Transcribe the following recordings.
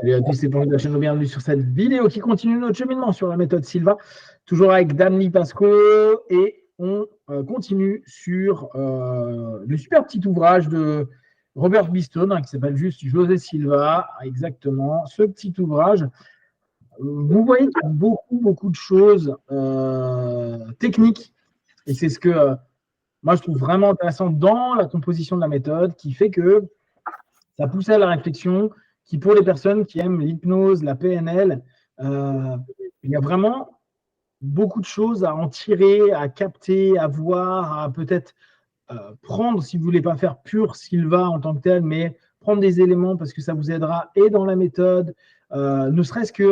Salut à tous, c'est Paul de la chaîne, bienvenue sur cette vidéo qui continue notre cheminement sur la méthode Silva, toujours avec Dan Lipasco, et on continue sur le super petit ouvrage de Robert Beeston qui s'appelle juste José Silva, exactement, ce petit ouvrage. Vous voyez qu'il y a beaucoup de choses techniques, et c'est ce que moi je trouve vraiment intéressant dans la composition de la méthode, qui fait que ça pousse à la réflexion, qui pour les personnes qui aiment l'hypnose, la PNL, il y a vraiment beaucoup de choses à en tirer, à capter, à voir, à peut-être prendre, si vous ne voulez pas faire pur Silva en tant que tel, mais prendre des éléments parce que ça vous aidera et dans la méthode, ne serait-ce que,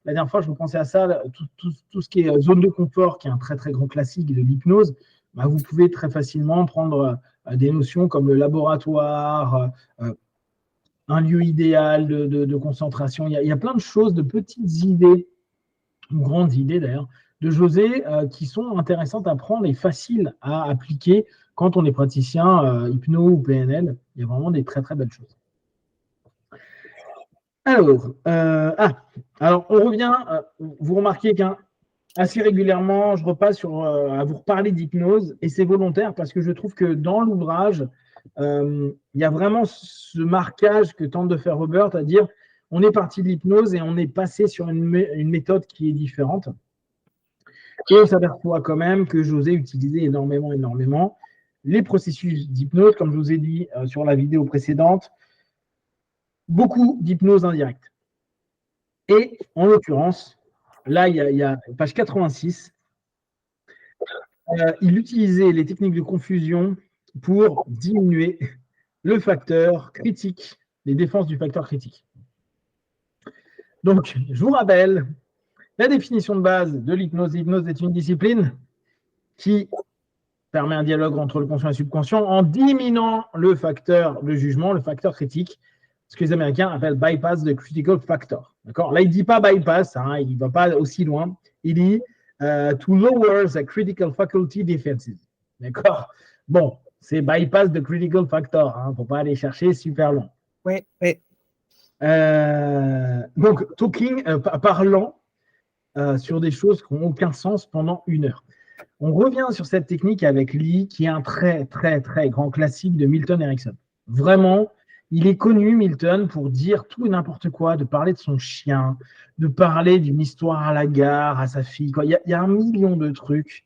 la dernière fois, je pensais à ça, tout ce qui est zone de confort, qui est un très très grand classique de l'hypnose, bah, vous pouvez très facilement prendre des notions comme le laboratoire, un lieu idéal de concentration. Il y a plein de choses, de petites idées, grandes idées d'ailleurs, de José qui sont intéressantes à prendre et faciles à appliquer quand on est praticien hypno ou PNL. Il y a vraiment des très très belles choses. Alors, on revient. Vous remarquez qu'assez régulièrement, je repasse à vous reparler d'hypnose, et c'est volontaire parce que je trouve que dans l'ouvrage, il y a vraiment ce marquage que tente de faire Robert, à dire on est parti de l'hypnose et on est passé sur une méthode qui est différente. Et on s'aperçoit quand même que José utilisait énormément les processus d'hypnose, comme je vous ai dit sur la vidéo précédente, beaucoup d'hypnose indirecte. Et en l'occurrence, là, il y a page 86, il utilisait les techniques de confusion pour diminuer le facteur critique, les défenses du facteur critique. Donc, je vous rappelle la définition de base de l'hypnose. L'hypnose est une discipline qui permet un dialogue entre le conscient et le subconscient en diminuant le facteur de jugement, le facteur critique, ce que les Américains appellent bypass the critical factor. D'accord ? Là, il ne dit pas bypass, hein, il ne va pas aussi loin. Il dit to lower the critical faculty defenses. D'accord ? Bon, c'est bypass the critical factor. Il ne faut pas aller chercher super long. Oui. Donc, parlant sur des choses qui n'ont aucun sens pendant 1 heure. On revient sur cette technique avec Lee, qui est un très grand classique de Milton Erickson. Vraiment, il est connu, Milton, pour dire tout et n'importe quoi, de parler de son chien, de parler d'une histoire à la gare, à sa fille. Il y a 1 million de trucs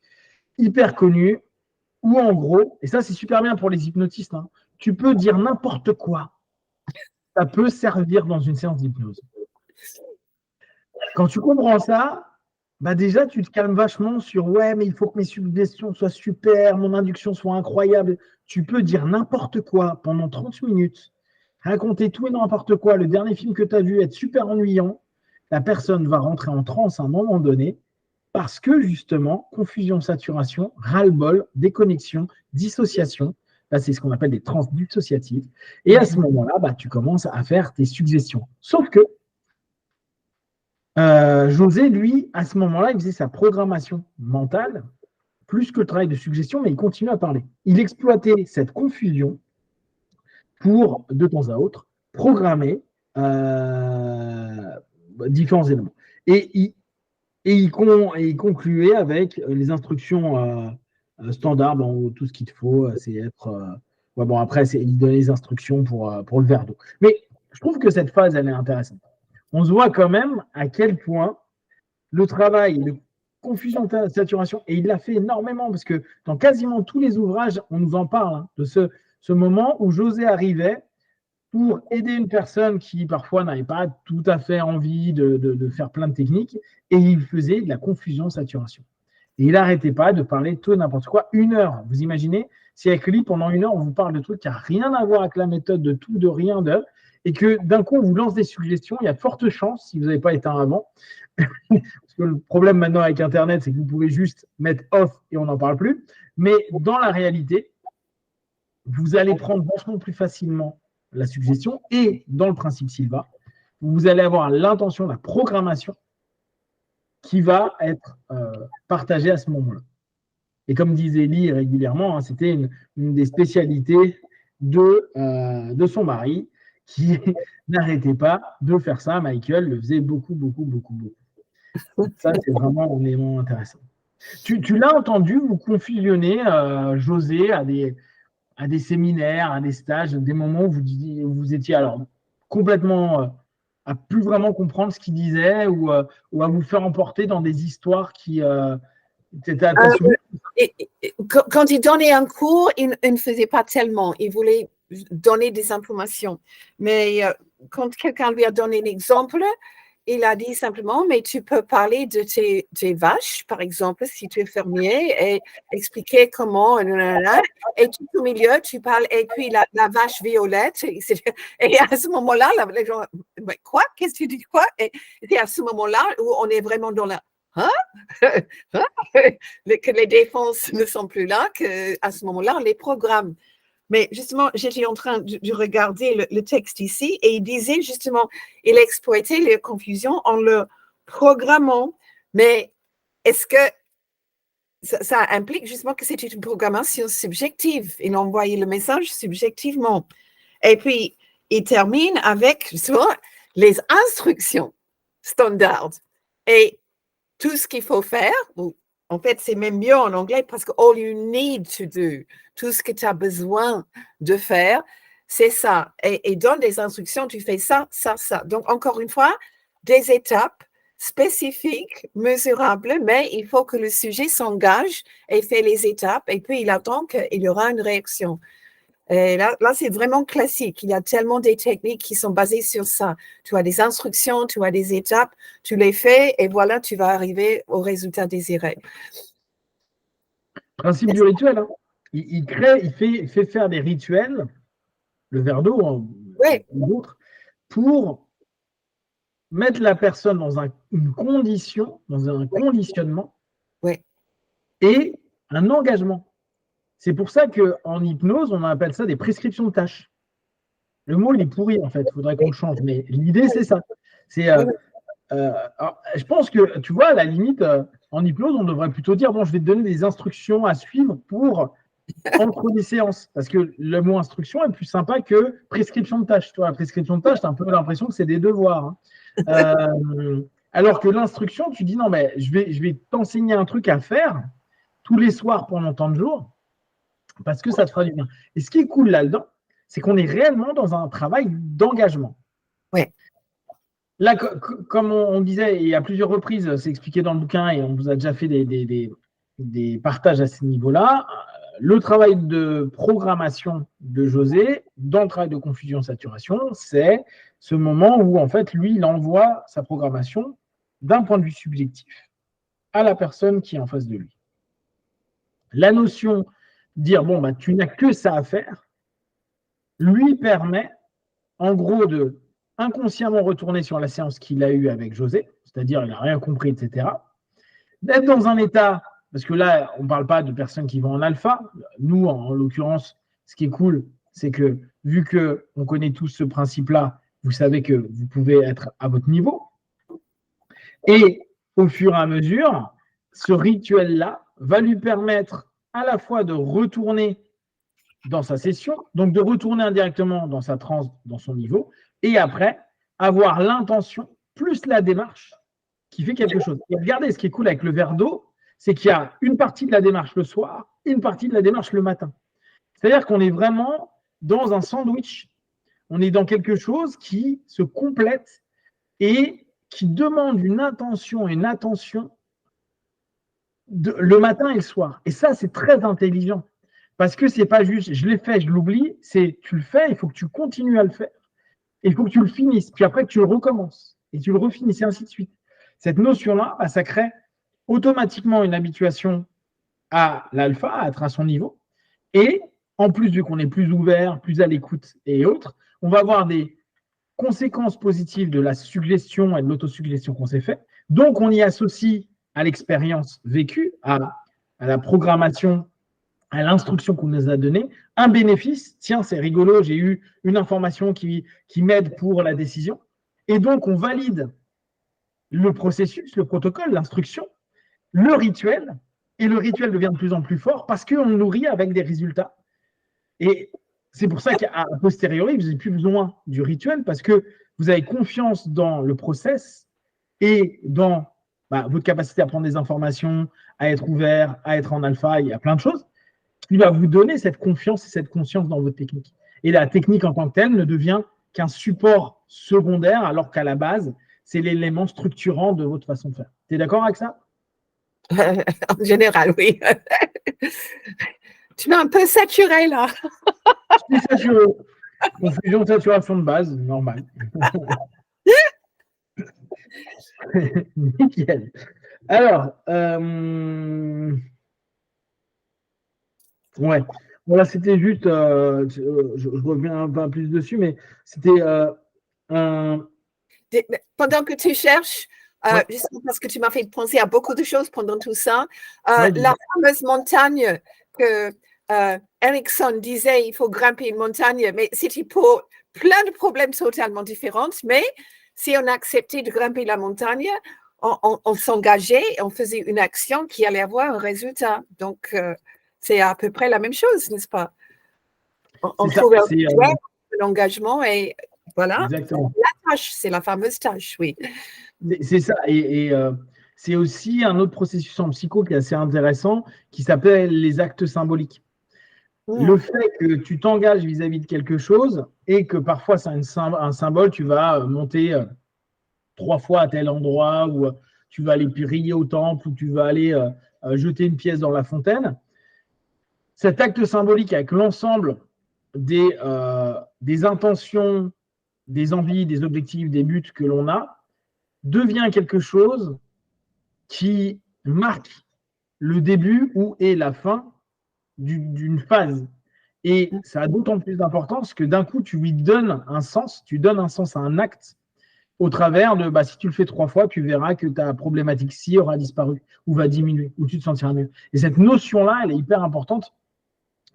hyper connus où, en gros, et ça c'est super bien pour les hypnotistes, hein, tu peux dire n'importe quoi. Ça peut servir dans une séance d'hypnose. Quand tu comprends ça, bah déjà, tu te calmes vachement sur « ouais, mais il faut que mes suggestions soient super, mon induction soit incroyable ». Tu peux dire n'importe quoi pendant 30 minutes, raconter tout et n'importe quoi, le dernier film que tu as vu être super ennuyant, la personne va rentrer en transe à un moment donné parce que justement, confusion, saturation, ras-le-bol, déconnexion, dissociation, là c'est ce qu'on appelle des transes dissociatives, et à ce moment-là, bah, tu commences à faire tes suggestions. Sauf que José, lui, à ce moment-là, il faisait sa programmation mentale, plus que le travail de suggestion, mais il continuait à parler. Il exploitait cette confusion pour, de temps à autre, programmer différents éléments. Et il concluait avec les instructions standards. Bon, tout ce qu'il te faut, c'est être... après, il donnait les instructions pour le verre d'eau. Mais je trouve que cette phase, elle est intéressante. On se voit quand même à quel point le travail de confusion, saturation, et il l'a fait énormément, parce que dans quasiment tous les ouvrages, on nous en parle, hein, de ce moment où José arrivait pour aider une personne qui parfois n'avait pas tout à fait envie de faire plein de techniques, et il faisait de la confusion, saturation. Et il n'arrêtait pas de parler de tout et n'importe quoi. 1 heure, vous imaginez, si avec lui, pendant 1 heure, on vous parle de trucs qui n'ont rien à voir avec la méthode, de tout, de rien, et que d'un coup, on vous lance des suggestions, il y a de fortes chances, si vous n'avez pas éteint avant, parce que le problème maintenant avec Internet, c'est que vous pouvez juste mettre off et on n'en parle plus, mais dans la réalité, vous allez prendre vachement plus facilement la suggestion, et dans le principe Silva, vous allez avoir l'intention, la programmation qui va être partagée à ce moment-là. Et comme disait Lee régulièrement, hein, c'était une des spécialités de son mari, qui n'arrêtait pas de faire ça. Michael le faisait beaucoup, beaucoup, beaucoup, beaucoup. Ça, c'est vraiment un élément intéressant. Tu l'as entendu, vous confusionnez José à des séminaires, à des stages, des moments où vous étiez alors complètement à plus vraiment comprendre ce qu'il disait ou à vous faire emporter dans des histoires qui t'as souvenir? Quand il donnait un cours, il ne faisait pas tellement. Il voulait donner des informations. Mais quand quelqu'un lui a donné un exemple, il a dit simplement, mais tu peux parler de tes vaches, par exemple, si tu es fermier, et expliquer comment, et tout au milieu, tu parles, et puis la vache violette, et à ce moment-là, les gens, mais quoi? Qu'est-ce que tu dis, quoi? Et c'est à ce moment-là où on est vraiment dans la... Hein? Que les défenses ne sont plus là, qu'à ce moment-là, on les programme. Mais justement, j'étais en train de regarder le texte ici et il disait justement, il exploitait les confusions en le programmant. Mais est-ce que ça implique justement que c'est une programmation subjective? Il envoyait le message subjectivement. Et puis, il termine avec justement les instructions standards. Et tout ce qu'il faut faire, en fait, c'est même mieux en anglais parce que all you need to do, tout ce que tu as besoin de faire, c'est ça. Et donne des instructions, tu fais ça, ça, ça. Donc, encore une fois, des étapes spécifiques, mesurables, mais il faut que le sujet s'engage et fait les étapes et puis il attend qu'il y aura une réaction. Et là, c'est vraiment classique. Il y a tellement des techniques qui sont basées sur ça. Tu as des instructions, tu as des étapes, tu les fais et voilà, tu vas arriver au résultat désiré. Principe du rituel. Hein. Il fait faire des rituels, le verre d'eau oui. ou d'autres, pour mettre la personne dans une condition, dans un conditionnement oui. et un engagement. C'est pour ça qu'en hypnose, on appelle ça des prescriptions de tâches. Le mot, il est pourri, en fait. Il faudrait qu'on le change. Mais l'idée, c'est ça. Je pense que, tu vois, à la limite, en hypnose, on devrait plutôt dire, bon, je vais te donner des instructions à suivre pour entre des séances. Parce que le mot instruction est plus sympa que prescription de tâches. Toi, la prescription de tâches, tu as un peu l'impression que c'est des devoirs. Hein. Alors que l'instruction, tu dis, non, mais je vais t'enseigner un truc à faire tous les soirs pendant tant de jours parce que ça te fera du bien. Et ce qui est cool là-dedans, c'est qu'on est réellement dans un travail d'engagement. Oui. Là, comme on disait, et à plusieurs reprises, c'est expliqué dans le bouquin et on vous a déjà fait des partages à ce niveau-là, le travail de programmation de José, dans le travail de confusion-saturation, c'est ce moment où, en fait, lui, il envoie sa programmation d'un point de vue subjectif à la personne qui est en face de lui. La notion de dire, bon, bah, tu n'as que ça à faire, lui permet, en gros, de inconsciemment retourner sur la séance qu'il a eue avec José, c'est-à-dire il n'a rien compris, etc., d'être dans un état, parce que là, on ne parle pas de personnes qui vont en alpha. Nous, en l'occurrence, ce qui est cool, c'est que vu qu'on connaît tous ce principe-là, vous savez que vous pouvez être à votre niveau. Et au fur et à mesure, ce rituel-là va lui permettre à la fois de retourner dans sa session, donc de retourner indirectement dans sa transe, dans son niveau, et après, avoir l'intention plus la démarche qui fait quelque chose. Et regardez, ce qui est cool avec le verre d'eau, c'est qu'il y a une partie de la démarche le soir et une partie de la démarche le matin. C'est-à-dire qu'on est vraiment dans un sandwich. On est dans quelque chose qui se complète et qui demande une intention et une attention le matin et le soir. Et ça, c'est très intelligent. Parce que c'est pas juste, je l'ai fait, je l'oublie, c'est tu le fais, il faut que tu continues à le faire. Et il faut que tu le finisses. Puis après, que tu le recommences. Et tu le refinisses, et ainsi de suite. Cette notion-là, ça crée automatiquement une habituation à l'alpha, à être à son niveau. Et en plus, vu qu'on est plus ouvert, plus à l'écoute et autres, on va avoir des conséquences positives de la suggestion et de l'autosuggestion qu'on s'est fait. Donc, on y associe à l'expérience vécue, à la programmation, à l'instruction qu'on nous a donnée, un bénéfice. Tiens, c'est rigolo, j'ai eu une information qui m'aide pour la décision. Et donc, on valide le processus, le protocole, l'instruction, le rituel, et le rituel devient de plus en plus fort parce qu'on le nourrit avec des résultats. Et c'est pour ça qu'à posteriori, vous n'avez plus besoin du rituel parce que vous avez confiance dans le process et dans votre capacité à prendre des informations, à être ouvert, à être en alpha. Il y a plein de choses qui va vous donner cette confiance et cette conscience dans votre technique. Et la technique en tant que telle ne devient qu'un support secondaire alors qu'à la base, c'est l'élément structurant de votre façon de faire. Tu es d'accord avec ça? En général, oui. Tu m'as un peu saturé là. Je suis saturé. Confusion de saturation de base, normal. Nickel. Alors, ouais. Voilà, c'était juste, je reviens un peu plus dessus, mais c'était Pendant que tu cherches, juste parce que tu m'as fait penser à beaucoup de choses pendant tout ça, la fameuse montagne que Erickson disait, il faut grimper une montagne, mais c'était pour plein de problèmes totalement différents, mais si on acceptait de grimper la montagne, on s'engageait, on faisait une action qui allait avoir un résultat. Donc, c'est à peu près la même chose, n'est-ce pas? On trouve l'engagement et voilà. Exactement. La tâche, c'est la fameuse tâche, oui. C'est ça. Et c'est aussi un autre processus en psycho qui est assez intéressant, qui s'appelle les actes symboliques. Le fait que tu t'engages vis-à-vis de quelque chose et que parfois c'est un symbole, tu vas monter 3 fois à tel endroit, ou tu vas aller prier au temple, ou tu vas aller jeter une pièce dans la fontaine. Cet acte symbolique avec l'ensemble des intentions, des envies, des objectifs, des buts que l'on a, devient quelque chose qui marque le début ou est la fin d'une phase. Et ça a d'autant plus d'importance que d'un coup, tu lui donnes un sens, tu donnes un sens à un acte au travers de, si tu le fais 3 fois, tu verras que ta problématique ci aura disparu ou va diminuer, ou tu te sentiras mieux. Et cette notion-là, elle est hyper importante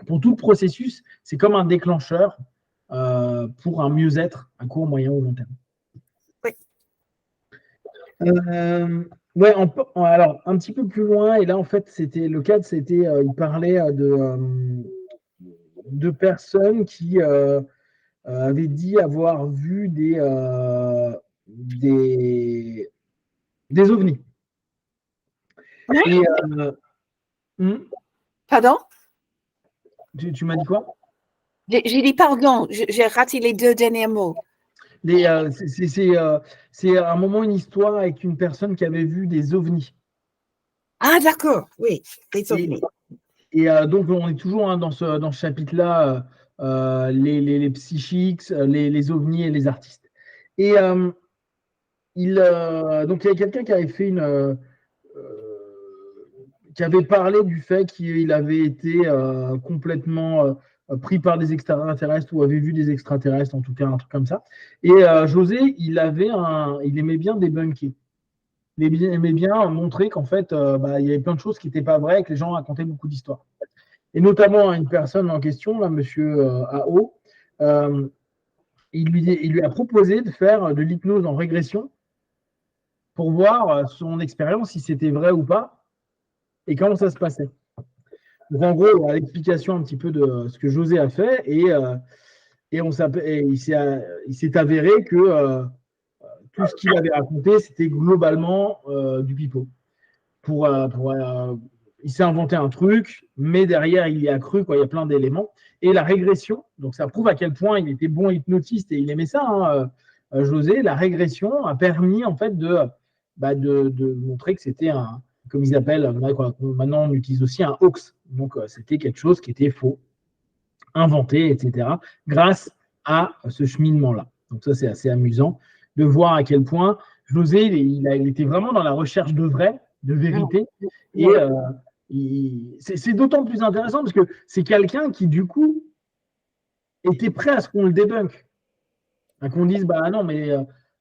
pour tout le processus. C'est comme un déclencheur pour un mieux-être à court, moyen ou long terme. Oui. Alors, un petit peu plus loin, et là, en fait, c'était le cadre, il parlait de personnes qui avaient dit avoir vu des ovnis. Et, Pardon? Tu m'as dit quoi? J'ai dit pardon, j'ai raté les 2 derniers mots. C'est à un moment une histoire avec une personne qui avait vu des ovnis. Ah, d'accord, oui, des ovnis. Et donc, on est toujours dans ce chapitre-là, les psychiques, les ovnis et les artistes. Et donc, il y a quelqu'un qui avait fait qui avait parlé du fait qu'il avait été complètement pris par des extraterrestres ou avait vu des extraterrestres, en tout cas un truc comme ça. Et José, il aimait bien débunker. Il aimait bien montrer qu'en fait, il y avait plein de choses qui n'étaient pas vraies et que les gens racontaient beaucoup d'histoires. Et notamment à une personne en question, là, monsieur AO, il lui a proposé de faire de l'hypnose en régression pour voir son expérience, si c'était vrai ou pas, et comment ça se passait. Donc, en gros, l'explication un petit peu de ce que José a fait, et il s'est avéré que tout ce qu'il avait raconté, c'était globalement du pipeau. Il s'est inventé un truc, mais derrière, il y a cru, il y a plein d'éléments. Et la régression, donc ça prouve à quel point il était bon hypnotiste et il aimait ça, José. La régression a permis en fait de montrer que c'était comme ils appellent, maintenant on utilise aussi un hoax. Donc c'était quelque chose qui était faux, inventé, etc., grâce à ce cheminement-là. Donc ça, c'est assez amusant de voir à quel point José, il était vraiment dans la recherche de vrai, de vérité. Et c'est d'autant plus intéressant parce que c'est quelqu'un qui, du coup, était prêt à ce qu'on le débunk. Qu'on dise, non, mais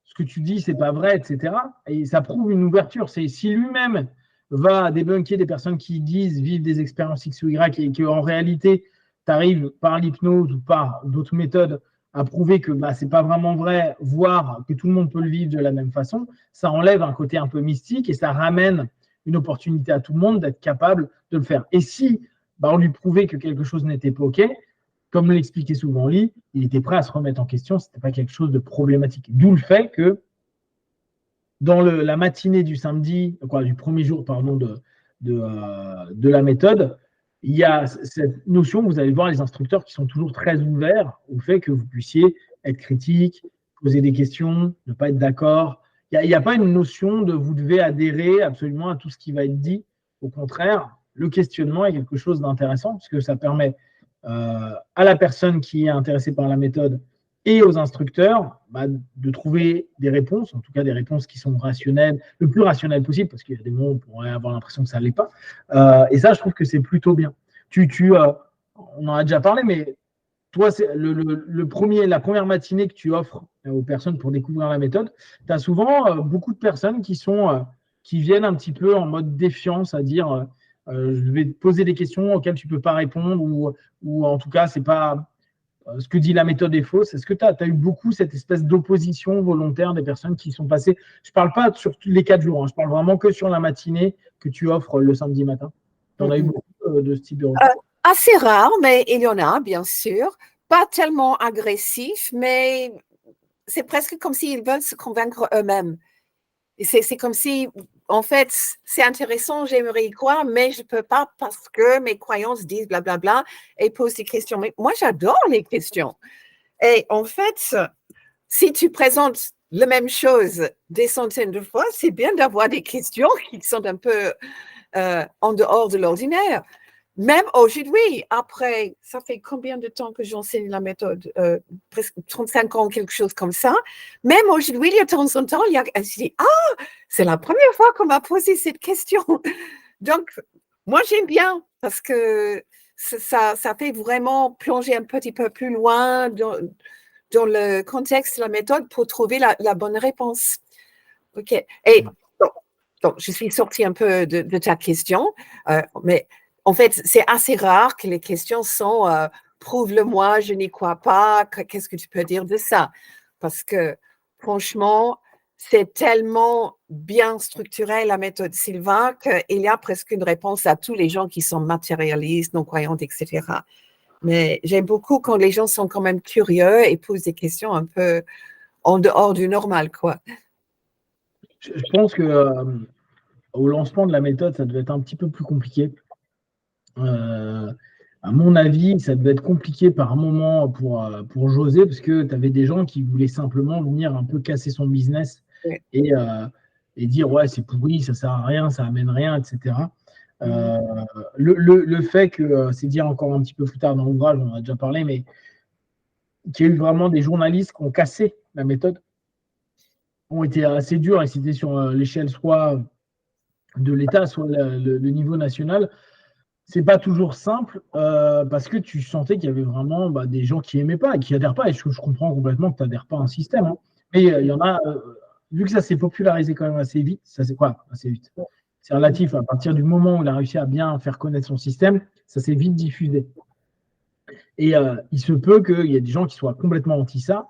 ce que tu dis, c'est pas vrai, etc. Et ça prouve une ouverture. C'est si lui-même va débunker des personnes qui disent vivre des expériences X ou Y et qu'en réalité, tu arrives par l'hypnose ou par d'autres méthodes à prouver que c'est pas vraiment vrai, voire que tout le monde peut le vivre de la même façon, ça enlève un côté un peu mystique et ça ramène une opportunité à tout le monde d'être capable de le faire. Et si on lui prouvait que quelque chose n'était pas OK, comme l'expliquait souvent Lee, il était prêt à se remettre en question, ce n'était pas quelque chose de problématique. D'où le fait que dans la matinée du samedi, du premier jour de la méthode, il y a cette notion, vous allez voir les instructeurs qui sont toujours très ouverts au fait que vous puissiez être critique, poser des questions, ne pas être d'accord. Il n'y a pas une notion de vous devez adhérer absolument à tout ce qui va être dit. Au contraire, le questionnement est quelque chose d'intéressant parce que ça permet à la personne qui est intéressée par la méthode et aux instructeurs de trouver des réponses, en tout cas des réponses qui sont rationnelles, le plus rationnelles possible, parce qu'il y a des moments où on pourrait avoir l'impression que ça ne l'est pas. Et ça, je trouve que c'est plutôt bien. On en a déjà parlé, mais toi, c'est la première matinée que tu offres aux personnes pour découvrir la méthode, tu as souvent beaucoup de personnes qui viennent un petit peu en mode défiance, à dire je vais te poser des questions auxquelles tu ne peux pas répondre, ou en tout cas, c'est pas ce que dit la méthode est fausse. Est-ce que tu as eu beaucoup cette espèce d'opposition volontaire des personnes qui sont passées? Je ne parle pas sur les 4 jours, je parle vraiment que sur la matinée que tu offres le samedi matin. Tu en as eu beaucoup de ce type de retour? Assez rare, mais il y en a, bien sûr. Pas tellement agressif, mais c'est presque comme s'ils veulent se convaincre eux-mêmes. C'est comme si, en fait, c'est intéressant, j'aimerais y croire, mais je ne peux pas parce que mes croyances disent blablabla et posent des questions. Mais moi, j'adore les questions. Et en fait, si tu présentes la même chose des centaines de fois, c'est bien d'avoir des questions qui sont un peu en dehors de l'ordinaire. Même aujourd'hui, après, ça fait combien de temps que j'enseigne la méthode? Presque 35 ans, quelque chose comme ça. Même aujourd'hui, de temps en temps, je dis, c'est la première fois qu'on m'a posé cette question. Donc, moi, j'aime bien parce que ça fait vraiment plonger un petit peu plus loin dans le contexte de la méthode pour trouver la bonne réponse. OK. Et donc, je suis sortie un peu de ta question, mais en fait, c'est assez rare que les questions sont prouve-le-moi, je n'y crois pas, qu'est-ce que tu peux dire de ça? Parce que franchement, c'est tellement bien structuré la méthode Silva qu'il y a presque une réponse à tous les gens qui sont matérialistes, non-croyants, etc. Mais j'aime beaucoup quand les gens sont quand même curieux et posent des questions un peu en dehors du normal, quoi. Je pense que au lancement de la méthode, ça devait être un petit peu plus compliqué. À mon avis, ça devait être compliqué par moment pour José, parce que tu avais des gens qui voulaient simplement venir un peu casser son business et dire ouais, c'est pourri, ça sert à rien, ça amène rien, etc. Le fait que, c'est dire encore un petit peu plus tard dans l'ouvrage, on en a déjà parlé, mais qu'il y a eu vraiment des journalistes qui ont cassé la méthode, ont été assez durs, et c'était sur l'échelle soit de l'État, soit le niveau national. C'est pas toujours simple parce que tu sentais qu'il y avait vraiment des gens qui n'aimaient pas et qui n'adhèrent pas. Et je comprends complètement que tu n'adhères pas à un système. Hein. Mais il y en a, vu que ça s'est popularisé quand même assez vite, ça c'est quoi assez vite? C'est relatif. À partir du moment où il a réussi à bien faire connaître son système, ça s'est vite diffusé. Et il se peut qu'il y ait des gens qui soient complètement anti ça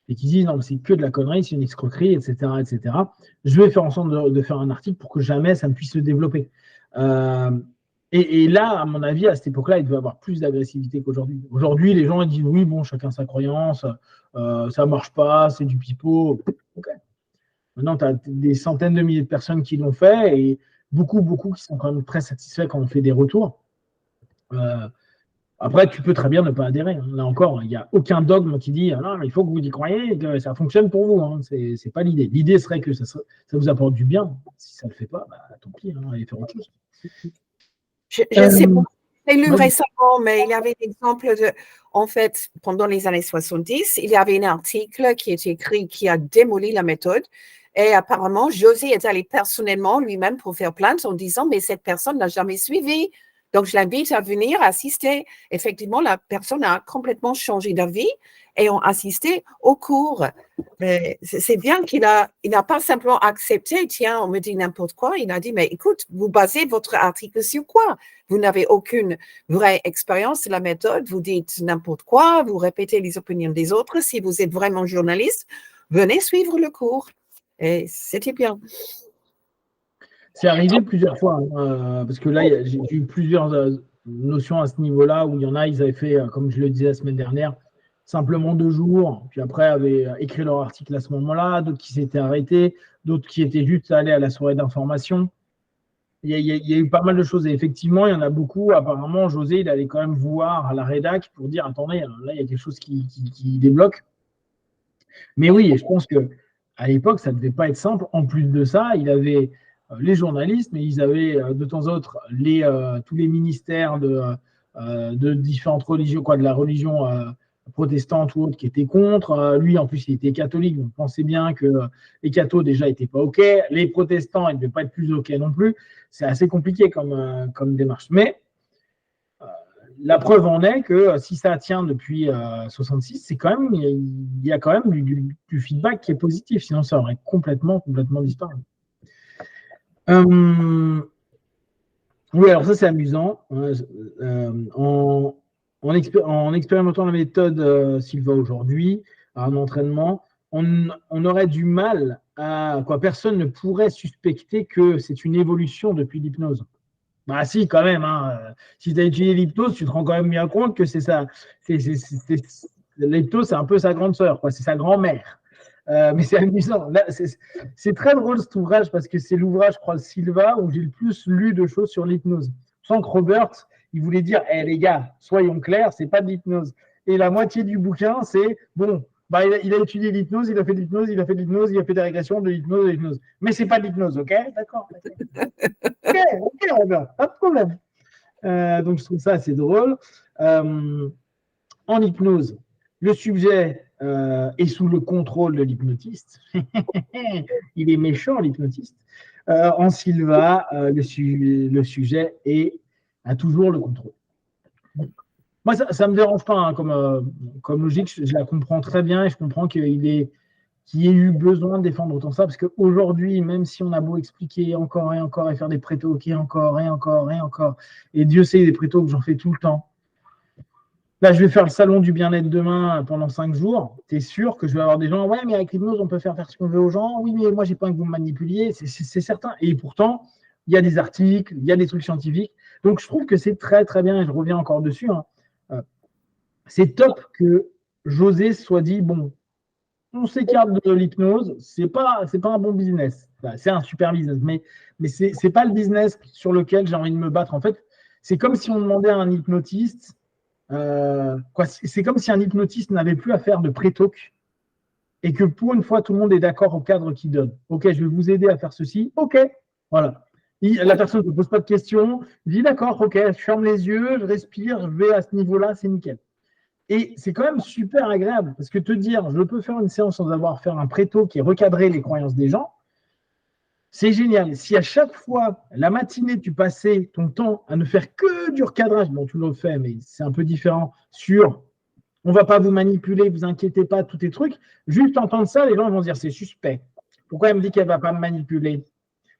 et qui disent non, mais c'est que de la connerie, c'est une escroquerie, etc., etc. Je vais faire en sorte de faire un article pour que jamais ça ne puisse se développer. Et là, à mon avis, à cette époque-là, il devait y avoir plus d'agressivité qu'aujourd'hui. Aujourd'hui, les gens ils disent oui, bon, chacun sa croyance, ça ne marche pas, c'est du pipeau. Okay. Maintenant, tu as des centaines de milliers de personnes qui l'ont fait et beaucoup qui sont quand même très satisfaits quand on fait des retours. Après, tu peux très bien ne pas adhérer. Hein. Là encore, il n'y a aucun dogme qui dit non, il faut que vous y croyez et que ça fonctionne pour vous. Hein. Ce n'est pas l'idée. L'idée serait que ça vous apporte du bien. Si ça ne le fait pas, tant pis, hein, allez faire autre chose. Je sais pas, j'ai lu récemment, mais il y avait l'exemple en fait, pendant les années 70, il y avait un article qui est écrit qui a démoli la méthode. Et apparemment, José est allé personnellement lui-même pour faire plainte en disant, mais cette personne n'a jamais suivi. Donc, je l'invite à venir assister. Effectivement, la personne a complètement changé d'avis et ont assisté au cours. Mais c'est bien qu'il n'a pas simplement accepté, tiens, on me dit n'importe quoi. Il a dit, mais écoute, vous basez votre article sur quoi? Vous n'avez aucune vraie expérience de la méthode, vous dites n'importe quoi, vous répétez les opinions des autres. Si vous êtes vraiment journaliste, venez suivre le cours. Et c'était bien. C'est arrivé plusieurs fois, hein, parce que là, j'ai eu plusieurs notion à ce niveau-là où il y en a, ils avaient fait, comme je le disais la semaine dernière, simplement 2 jours, puis après avaient écrit leur article à ce moment-là, d'autres qui s'étaient arrêtés, d'autres qui étaient juste allés à la soirée d'information. Il y a eu pas mal de choses. Et effectivement, il y en a beaucoup. Apparemment, José, il allait quand même voir à la rédac pour dire, attendez, là, il y a quelque chose qui débloque. Mais oui, je pense qu'à l'époque, ça ne devait pas être simple. En plus de ça, il avait les journalistes, mais ils avaient de temps en temps tous les ministères de différentes religions, de la religion protestante ou autre qui étaient contre. Lui, en plus, il était catholique, donc pensez bien que les cathos déjà n'étaient pas OK. Les protestants, ils ne devaient pas être plus OK non plus. C'est assez compliqué comme démarche. Mais la preuve en est que si ça tient depuis 66, c'est quand même, il y a quand même du feedback qui est positif, sinon ça aurait complètement disparu. Oui, alors ça c'est amusant. En expérimentant la méthode Silva aujourd'hui, à un entraînement, on aurait du mal à personne ne pourrait suspecter que c'est une évolution depuis l'hypnose. Bah si, quand même. Si tu as étudié l'hypnose, tu te rends quand même bien compte que c'est ça. L'hypnose, c'est un peu sa grande sœur, c'est sa grand-mère. Mais c'est amusant. C'est très drôle cet ouvrage parce que c'est l'ouvrage, je crois, de Silva où j'ai le plus lu de choses sur l'hypnose. Je sens que Robert, il voulait dire, les gars, soyons clairs, c'est pas de l'hypnose. Et la moitié du bouquin, c'est bon. Il a étudié l'hypnose, il a fait de l'hypnose, il a fait de l'hypnose, il a fait des régressions de l'hypnose. Mais c'est pas de l'hypnose, ok? D'accord. Ok, Robert, pas de problème. Donc, je trouve ça assez drôle. En hypnose, le sujet est sous le contrôle de l'hypnotiste. Il est méchant, l'hypnotiste. En Silva, le sujet a toujours le contrôle. Moi, ça ne me dérange pas comme logique. Je la comprends très bien et je comprends qu'il y ait eu besoin de défendre autant ça, parce qu'aujourd'hui, même si on a beau expliquer encore et encore et faire des prétos qui encore et encore et encore, et Dieu sait des prétos que j'en fais tout le temps. Là, je vais faire le salon du bien-être demain pendant 5 jours. Tu es sûr que je vais avoir des gens, ouais, mais avec l'hypnose, on peut faire ce qu'on veut aux gens. Oui, mais moi, j'ai pas envie que vous me manipuliez. C'est certain. Et pourtant, il y a des articles, il y a des trucs scientifiques. Donc, je trouve que c'est très, très bien, et je reviens encore dessus. C'est top que José soit dit, bon, on s'écarte de l'hypnose, c'est pas un bon business. C'est un super business, mais c'est pas le business sur lequel j'ai envie de me battre. En fait, c'est comme si on demandait à un hypnotiste, c'est comme si un hypnotiste n'avait plus à faire de pré-talk et que pour une fois, tout le monde est d'accord au cadre qu'il donne. Ok, je vais vous aider à faire ceci. Ok, voilà. La personne ne pose pas de questions, dit d'accord, ok, je ferme les yeux, je respire, je vais à ce niveau-là, c'est nickel. Et c'est quand même super agréable parce que te dire, je peux faire une séance sans avoir fait un préto qui est recadré les croyances des gens, c'est génial. Si à chaque fois, la matinée, tu passais ton temps à ne faire que du recadrage, bon, tu le fais, mais c'est un peu différent, sur on ne va pas vous manipuler, vous inquiétez pas, tous tes trucs, juste entendre ça, les gens vont dire c'est suspect. Pourquoi elle me dit qu'elle ne va pas me manipuler?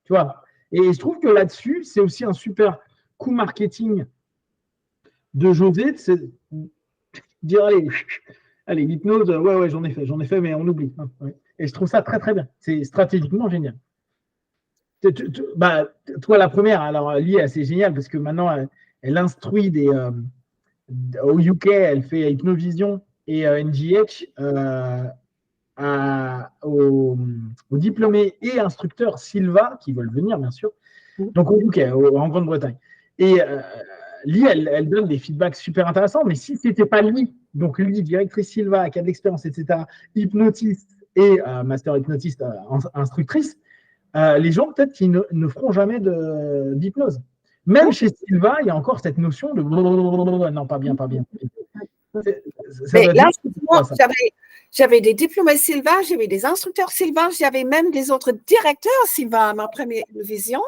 Tu vois? Et je trouve que là-dessus, c'est aussi un super coup marketing de José, dire allez, l'hypnose, ouais, j'en ai fait, mais on oublie. Ouais. Et je trouve ça très, très bien. C'est stratégiquement génial. Toi, la première, alors, Lee, c'est génial parce que maintenant, elle instruit au UK, elle fait Hypnovision et NGH aux diplômés et instructeurs Silva qui veulent venir, bien sûr. Donc, au UK, en Grande-Bretagne. Et Lee, elle donne des feedbacks super intéressants, mais si ce n'était pas lui, donc lui, directrice Silva, qui a de l'expérience, etc., hypnotiste et master hypnotiste, instructrice, les gens peut-être qui ne feront jamais d'hypnose. Même chez Silva, il y a encore cette notion de non, pas bien. Mais là, j'avais des diplômés Silva, j'avais des instructeurs Silva, j'avais même des autres directeurs Silva à ma première vision.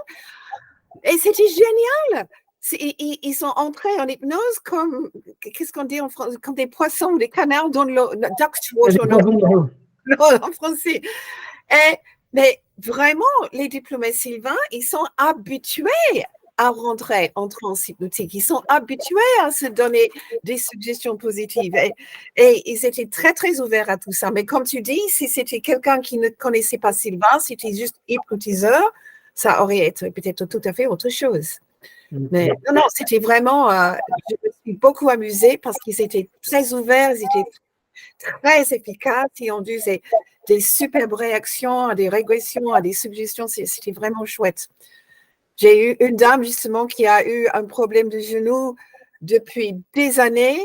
Et c'était génial. Ils sont entrés en hypnose comme, qu'est-ce qu'on dit en français, comme des poissons, des canards dans l'eau, en français. Mais vraiment, les diplômés Silva, ils sont habitués à rentrer en transe hypnotique. Ils sont habitués à se donner des suggestions positives. Et ils étaient très, très ouverts à tout ça. Mais comme tu dis, si c'était quelqu'un qui ne connaissait pas Silva, c'était juste hypnotiseur, ça aurait été peut-être tout à fait autre chose. Mais non, c'était vraiment, je me suis beaucoup amusée parce qu'ils étaient très ouverts, ils étaient très efficaces, ils ont eu des superbes réactions à des régressions, à des suggestions, c'était vraiment chouette. J'ai eu une dame justement qui a eu un problème de genou depuis des années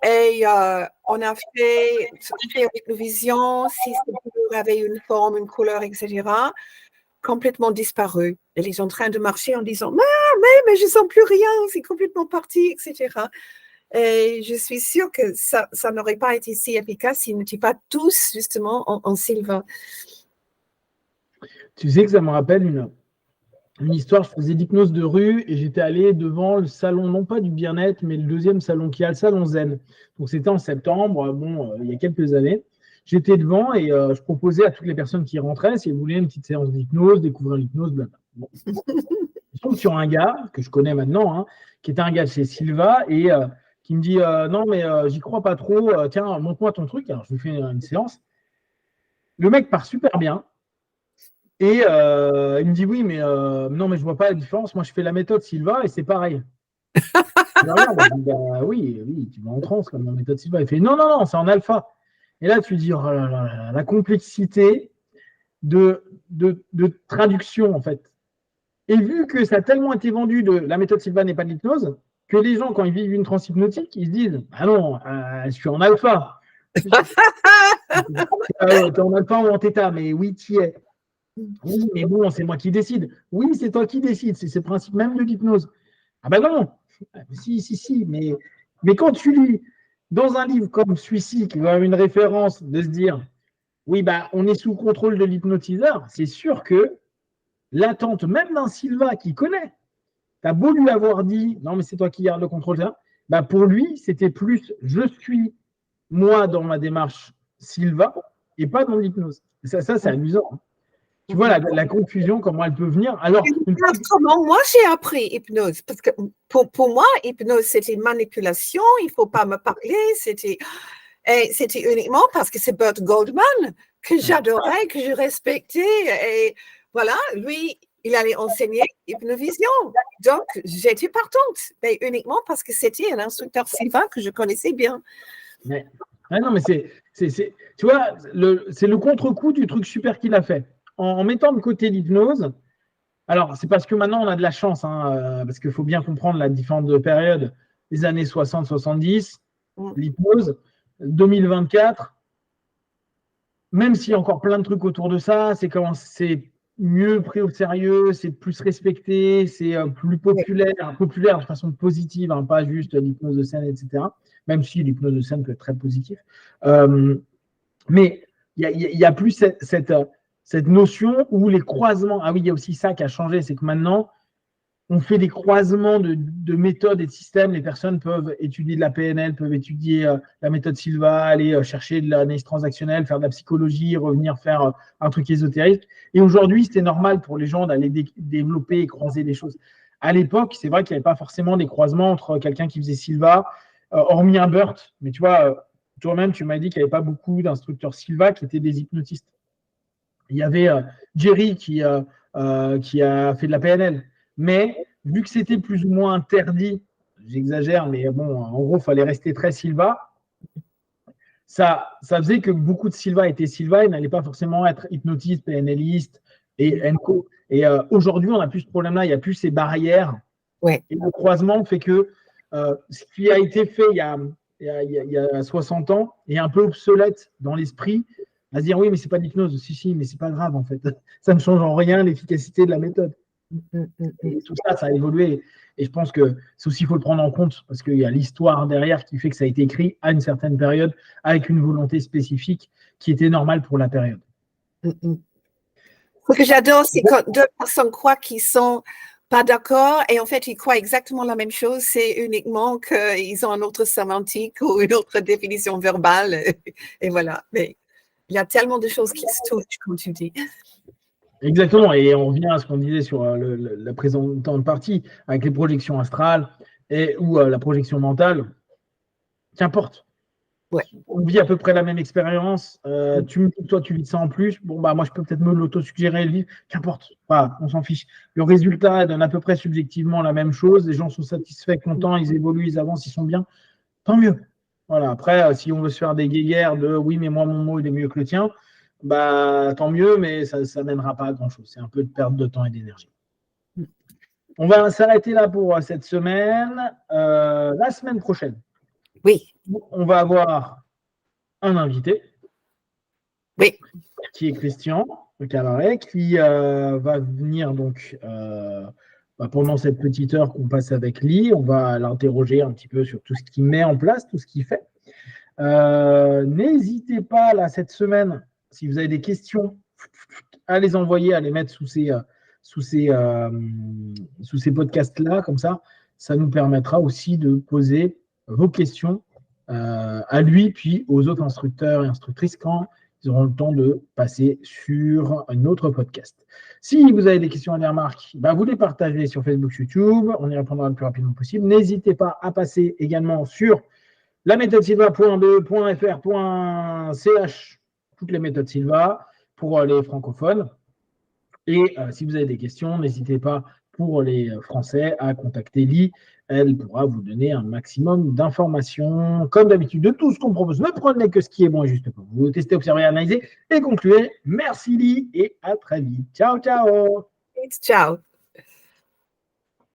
et on a fait avec nos visions, si ça avait une forme, une couleur, etc., complètement disparu. Elle est en train de marcher en disant mais je ne sens plus rien, c'est complètement parti, etc. Et je suis sûre que ça n'aurait pas été si efficace s'ils n'étaient pas tous justement en Sylva. Tu sais que ça me rappelle une histoire. Je faisais d'hypnose de rue et j'étais allé devant le salon, non pas du bien-être, mais le deuxième salon qui a le salon Zen. Donc c'était en septembre, il y a quelques années. J'étais devant et je proposais à toutes les personnes qui rentraient, si elles voulaient une petite séance d'hypnose, découvrir l'hypnose, blablabla. Bon. Je tombe sur un gars que je connais maintenant, qui était un gars de chez Sylva et qui me dit non, mais j'y crois pas trop, tiens, montre-moi ton truc. Alors je lui fais une séance. Le mec part super bien. Et il me dit oui, mais non, mais je vois pas la différence. Moi, je fais la méthode Sylva et c'est pareil. Oui, tu vas en transe comme la méthode Sylva. Il fait non, c'est en alpha. Et là, tu dis oh là là, la complexité de traduction en fait. Et vu que ça a tellement été vendu de la méthode Sylva n'est pas de l'hypnose, que les gens, quand ils vivent une transe hypnotique, ils se disent ah non, je suis en alpha. T'es en alpha ou en θ, mais oui, tu y es. Oui, mais bon, c'est moi qui décide. Oui, c'est toi qui décides. C'est le principe même de l'hypnose. Ah ben non. Si. Mais quand tu lis dans un livre comme celui-ci, qui a une référence, de se dire oui, bah, on est sous contrôle de l'hypnotiseur, c'est sûr que l'attente même d'un Sylva qui connaît, tu as beau lui avoir dit non, mais c'est toi qui garde le contrôle, bah, pour lui, c'était plus je suis moi dans ma démarche Sylva et pas dans l'hypnose. Ça c'est amusant. Tu vois la confusion, comment elle peut venir. Alors, comment moi j'ai appris hypnose, parce que pour moi, hypnose, c'était manipulation, il ne faut pas me parler, c'était uniquement parce que c'est Bert Goldman que j'adorais, que je respectais. Et voilà, lui, il allait enseigner hypnovision. Donc, j'étais partante, mais uniquement parce que c'était un instructeur Sylvain que je connaissais bien. Non, mais tu vois, c'est le contre-coup du truc super qu'il a fait. En mettant de côté l'hypnose, alors c'est parce que maintenant on a de la chance, parce qu'il faut bien comprendre la différente période des années 60-70, l'hypnose, 2024, même s'il y a encore plein de trucs autour de ça, c'est mieux pris au sérieux, c'est plus respecté, c'est plus populaire de façon positive, pas juste l'hypnose de scène, etc. Même si l'hypnose de scène peut être très positive. Mais il y a plus cette notion où les croisements, ah oui, il y a aussi ça qui a changé, c'est que maintenant, on fait des croisements de méthodes et de systèmes. Les personnes peuvent étudier de la PNL, peuvent étudier la méthode Sylva, aller chercher de l'analyse transactionnelle, faire de la psychologie, revenir faire un truc ésotérique. Et aujourd'hui, c'était normal pour les gens d'aller développer et croiser des choses. À l'époque, c'est vrai qu'il n'y avait pas forcément des croisements entre quelqu'un qui faisait Sylva, hormis un Burt. Mais tu vois, toi-même, tu m'as dit qu'il n'y avait pas beaucoup d'instructeurs Sylva qui étaient des hypnotistes. Il y avait Jerry qui a fait de la PNL. Mais vu que c'était plus ou moins interdit, j'exagère, mais bon, en gros, il fallait rester très Sylva, ça faisait que beaucoup de Sylva étaient Sylva et n'allaient pas forcément être hypnotistes, PNListes et co. Et aujourd'hui, on n'a plus ce problème-là, il n'y a plus ces barrières. Ouais. Et le croisement fait que ce qui a été fait il y a 60 ans est un peu obsolète dans l'esprit, à se dire oui, mais c'est pas de l'hypnose. Si, mais c'est pas grave en fait. Ça ne change en rien l'efficacité de la méthode. Et tout ça, ça a évolué. Et je pense que c'est aussi, il faut le prendre en compte parce qu'il y a l'histoire derrière qui fait que ça a été écrit à une certaine période avec une volonté spécifique qui était normale pour la période. Ce que j'adore, c'est quand deux personnes croient qu'ils sont pas d'accord et en fait, ils croient exactement la même chose. C'est uniquement qu'ils ont une autre sémantique ou une autre définition verbale. Et voilà. Mais il y a tellement de choses qui se touchent, comme tu dis. Exactement, et on revient à ce qu'on disait sur la précédente partie, avec les projections astrales ou la projection mentale. Qu'importe. On vit à peu près la même expérience. Tu me dis que toi, tu vis ça en plus. Bon, bah, moi, je peux peut-être me l'auto-suggérer le vivre. Qu'importe. Voilà, on s'en fiche. Le résultat donne à peu près subjectivement la même chose. Les gens sont satisfaits, contents, ils évoluent, ils avancent, ils sont bien. Tant mieux. Voilà. Après, si on veut se faire des guéguerres de oui, mais moi, mon mot, il est mieux que le tien, bah, tant mieux, mais ça ne mènera pas à grand-chose. C'est un peu de perte de temps et d'énergie. On va s'arrêter là pour cette semaine. La semaine prochaine, on va avoir un invité. Oui. Qui est Christian Cavaret, qui va venir donc pendant cette petite heure qu'on passe avec Lee. On va l'interroger un petit peu sur tout ce qu'il met en place, tout ce qu'il fait. N'hésitez pas là cette semaine, si vous avez des questions, à les envoyer, à les mettre sous ces podcasts-là, comme ça nous permettra aussi de poser vos questions à lui, puis aux autres instructeurs et instructrices quand ils auront le temps de passer sur un autre podcast. Si vous avez des questions et des remarques, vous les partagez sur Facebook, YouTube, on y répondra le plus rapidement possible. N'hésitez pas à passer également sur laméthodesilva.2.fr.ch, toutes les méthodes Silva pour les francophones. Et si vous avez des questions, n'hésitez pas pour les Français à contacter Lee. Elle pourra vous donner un maximum d'informations. Comme d'habitude, de tout ce qu'on propose, ne prenez que ce qui est bon et juste pour vous. Testez, observez, analysez et concluez. Merci Lee et à très vite. Ciao, ciao. Ciao.